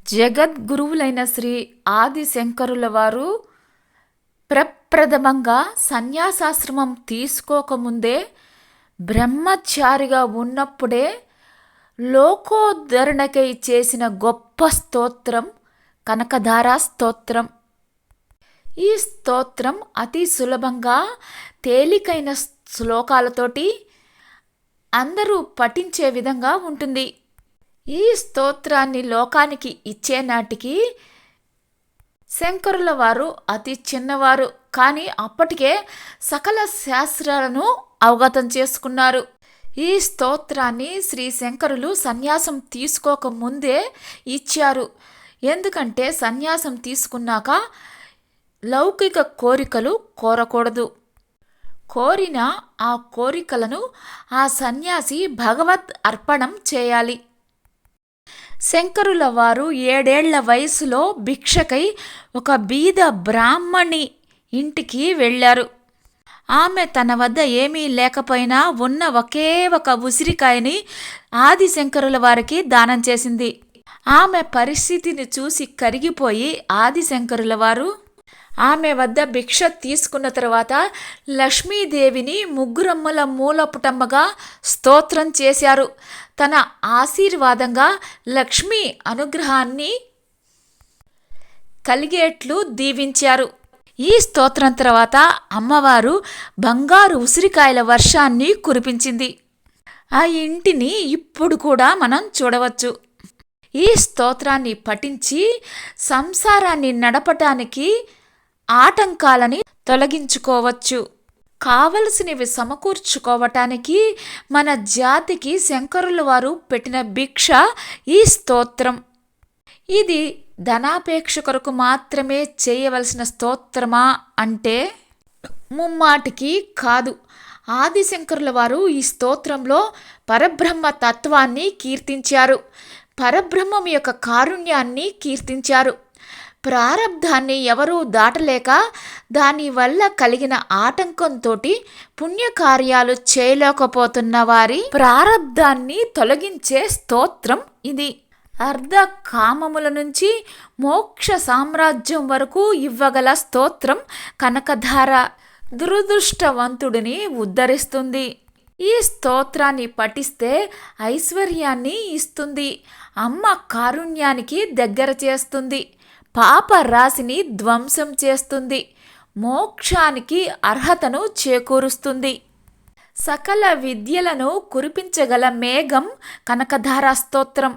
జగద్గురువులైన శ్రీ ఆది శంకరుల వారు ప్రప్రథమంగా సన్యాసాశ్రమం తీసుకోకముందే బ్రహ్మచారిగా ఉన్నప్పుడే లోకోద్ధరణకై చేసిన గొప్ప స్తోత్రం కనకధారా స్తోత్రం. ఈ స్తోత్రం అతి సులభంగా తేలికైన శ్లోకాలతోటి అందరూ పఠించే విధంగా ఉంటుంది. ఈ స్తోత్రాన్ని లోకానికి ఇచ్చే నాటికి శంకరుల వారు అతి చిన్నవారు, కానీ అప్పటికే సకల శాస్త్రాలను అవగతం చేసుకున్నారు. ఈ స్తోత్రాన్ని శ్రీ శంకరులు సన్యాసం తీసుకోక ముందే ఇచ్చారు. ఎందుకంటే సన్యాసం తీసుకున్నాక లౌకిక కోరికలు కోరకూడదు. కోరిన ఆ కోరికలను ఆ సన్యాసి భగవత్ అర్పణం చేయాలి. శంకరుల వారు 7 ఏళ్ల వయసులో భిక్షకై ఒక బీద బ్రాహ్మణి ఇంటికి వెళ్ళారు. ఆమె తన వద్ద ఏమీ లేకపోయినా ఉన్న ఒకే ఒక ఉసిరికాయని ఆదిశంకరుల వారికి దానం చేసింది. ఆమె పరిస్థితిని చూసి కరిగిపోయి ఆదిశంకరుల వారు ఆమె వద్ద భిక్ష తీసుకున్న తర్వాత లక్ష్మీదేవిని ముగ్గురమ్మల మూలపుటమ్మగా స్తోత్రం చేశారు. తన ఆశీర్వాదంగా లక్ష్మీ అనుగ్రహాన్ని కలిగేట్లు దీవించారు. ఈ స్తోత్రం తర్వాత అమ్మవారు బంగారు ఉసిరికాయల వర్షాన్ని కురిపించింది. ఆ ఇంటిని ఇప్పుడు కూడా మనం చూడవచ్చు. ఈ స్తోత్రాన్ని పఠించి సంసారాన్ని నడపటానికి ఆటంకాలని తొలగించుకోవచ్చు. కావలసినవి సమకూర్చుకోవటానికి మన జాతికి శంకరుల వారు పెట్టిన భిక్ష ఈ స్తోత్రం. ఇది ధనాపేక్ష కొరకు మాత్రమే చేయవలసిన స్తోత్రమా అంటే ముమ్మాటికి కాదు. ఆదిశంకరుల వారు ఈ స్తోత్రంలో పరబ్రహ్మ తత్వాన్ని కీర్తించారు. పరబ్రహ్మం యొక్క కారుణ్యాన్ని కీర్తించారు. ప్రారబ్ధాన్ని ఎవరూ దాటలేక దానివల్ల కలిగిన ఆటంకంతో పుణ్యకార్యాలు చేయలేకపోతున్న వారి ప్రారబ్ధాన్ని తొలగించే స్తోత్రం ఇది. అర్ధ కామముల నుంచి మోక్ష సామ్రాజ్యం వరకు ఇవ్వగల స్తోత్రం కనకధార దురదృష్టవంతుడిని ఉద్ధరిస్తుంది. ఈ స్తోత్రాన్ని పఠిస్తే ఐశ్వర్యాన్ని ఇస్తుంది. అమ్మ కారుణ్యానికి దగ్గర చేస్తుంది. పాప రాశిని ధ్వంసం చేస్తుంది. మోక్షానికి అర్హతను చేకూరుస్తుంది. సకల విద్యలను కురిపించగల మేఘం కనకధారా స్తోత్రం.